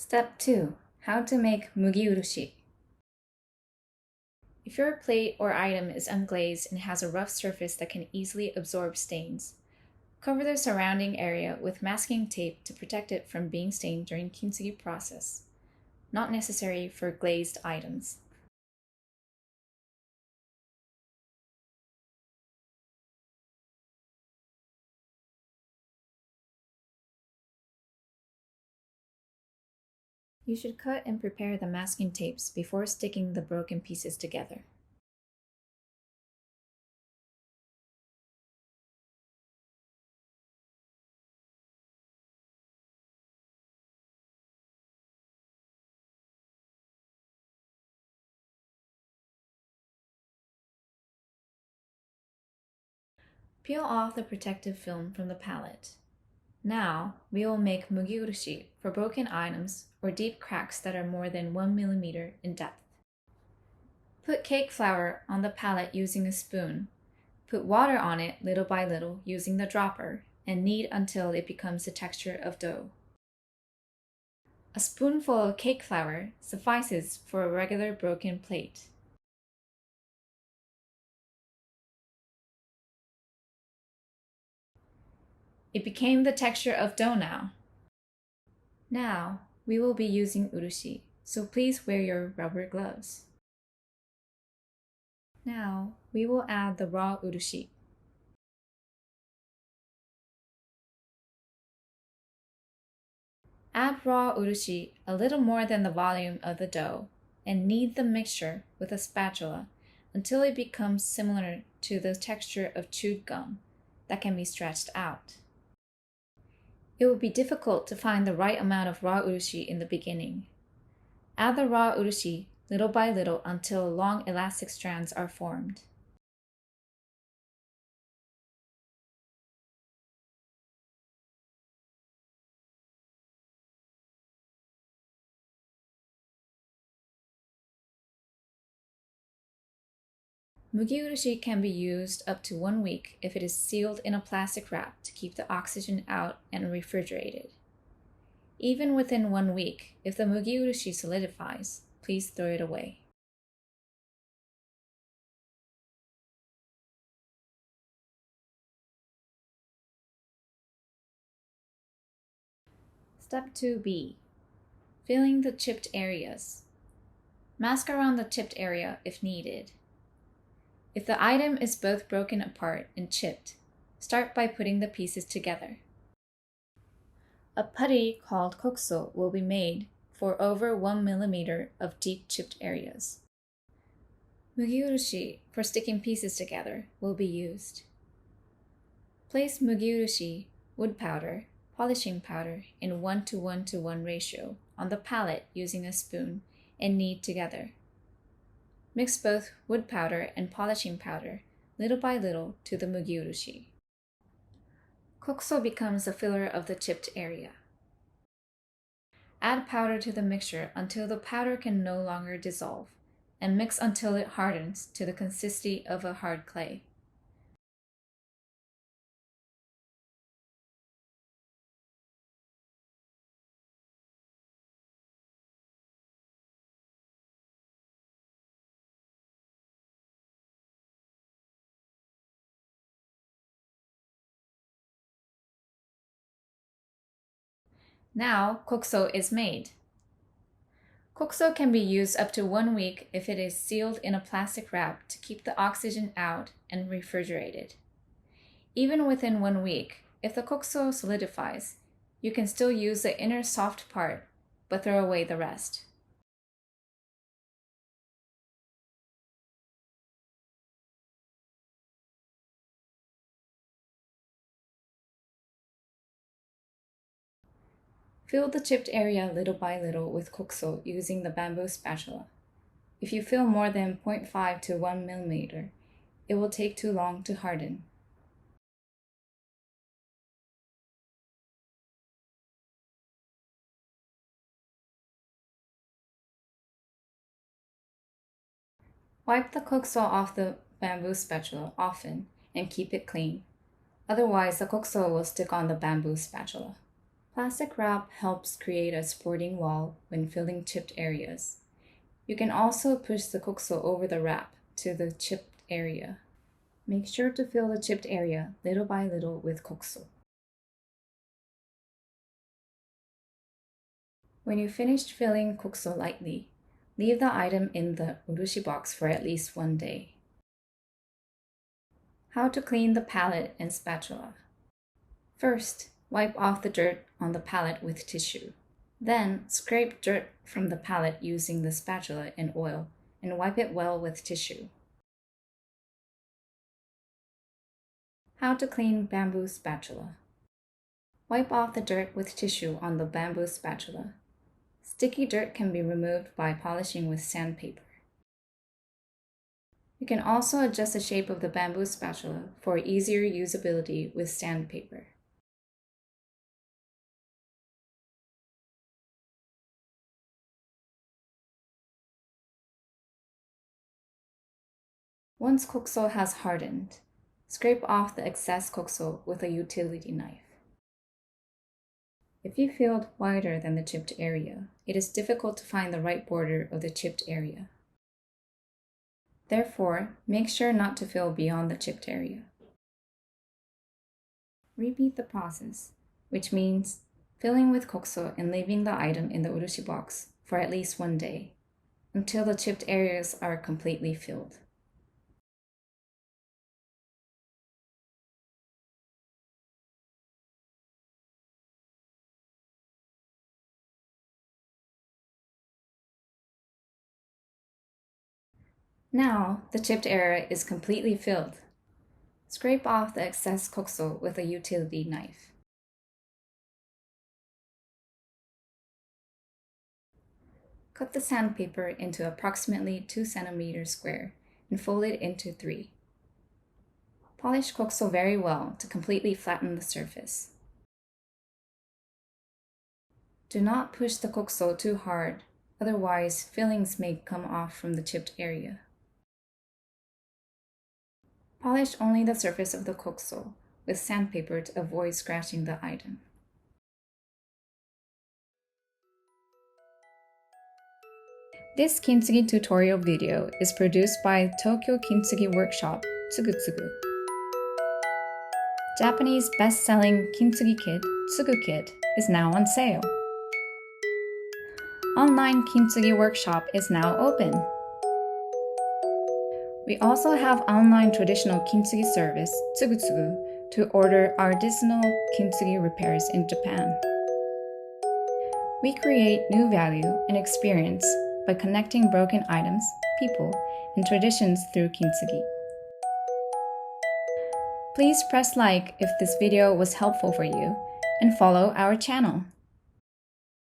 Step 2. How to make Mugi Urushi. If your plate or item is unglazed and has a rough surface that can easily absorb stains, cover the surrounding area with masking tape to protect it from being stained during Kintsugi process. Not necessary for glazed items. You should cut and prepare the masking tapes before sticking the broken pieces together. Peel off the protective film from the palette. Now, we will make Mugi Urushi for broken items or deep cracks that are more than 1 mm in depth. Put cake flour on the palette using a spoon. Put water on it little by little using the dropper and knead until it becomes the texture of dough. A spoonful of cake flour suffices for a regular broken plate. It became the texture of dough now. Now, we will be using urushi, so please wear your rubber gloves. Now, we will add the raw urushi. Add raw urushi a little more than the volume of the dough and knead the mixture with a spatula until it becomes similar to the texture of chewed gum that can be stretched out. It will be difficult to find the right amount of raw urushi in the beginning. Add the raw urushi little by little until long elastic strands are formed. Mugi urushi can be used up to 1 week if it is sealed in a plastic wrap to keep the oxygen out and refrigerated. Even within 1 week, if the mugi urushi solidifies, please throw it away. Step 2b. Filling the chipped areas. Mask around the chipped area if needed. If the item is both broken apart and chipped, start by putting the pieces together. A putty called kokuso will be made for over 1 mm of deep chipped areas. Mugi urushi for sticking pieces together will be used. Place mugi urushi, wood powder, polishing powder in 1:1:1 ratio on the palette using a spoon and knead together. Mix both wood powder and polishing powder little by little to the mugi urushi. Kokuso becomes the filler of the chipped area. Add powder to the mixture until the powder can no longer dissolve, and mix until it hardens to the consistency of a hard clay. Now, kokuso is made. Kokuso can be used up to 1 week if it is sealed in a plastic wrap to keep the oxygen out and refrigerated. Even within 1 week, if the kokuso solidifies, you can still use the inner soft part, but throw away the rest. Fill the chipped area little by little with kokuso using the bamboo spatula. If you fill more than 0.5 to 1 mm, it will take too long to harden. Wipe the kokuso off the bamboo spatula often and keep it clean. Otherwise, the kokuso will stick on the bamboo spatula. Plastic wrap helps create a supporting wall when filling chipped areas. You can also push the kokuso over the wrap to the chipped area. Make sure to fill the chipped area little by little with kokuso. When you finished filling kokuso lightly, leave the item in the urushi box for at least 1 day. How to clean the palette and spatula. First, wipe off the dirt on the palette with tissue. Then, scrape dirt from the palette using the spatula and oil and wipe it well with tissue. How to clean bamboo spatula. Wipe off the dirt with tissue on the bamboo spatula. Sticky dirt can be removed by polishing with sandpaper. You can also adjust the shape of the bamboo spatula for easier usability with sandpaper. Once kokuso has hardened, scrape off the excess kokuso with a utility knife. If you filled wider than the chipped area, it is difficult to find the right border of the chipped area. Therefore, make sure not to fill beyond the chipped area. Repeat the process, which means filling with kokuso and leaving the item in the urushi box for at least 1 day, until the chipped areas are completely filled. Now, the chipped area is completely filled. Scrape off the excess kokuso with a utility knife. Cut the sandpaper into approximately 2 cm square and fold it into 3. Polish kokuso very well to completely flatten the surface. Do not push the kokuso too hard, otherwise fillings may come off from the chipped area. Polish only the surface of the kokuso with sandpaper to avoid scratching the item. This Kintsugi tutorial video is produced by Tokyo Kintsugi workshop, Tsugu Tsugu. Japanese best-selling KintsugiKit, TSUGUKIT, is now on sale. Online Kintsugi workshop is now open. We also have online traditional kintsugi service, Tsugu Tsugu, to order artisanal kintsugi repairs in Japan. We create new value and experience by connecting broken items, people, and traditions through kintsugi. Please press like if this video was helpful for you and follow our channel.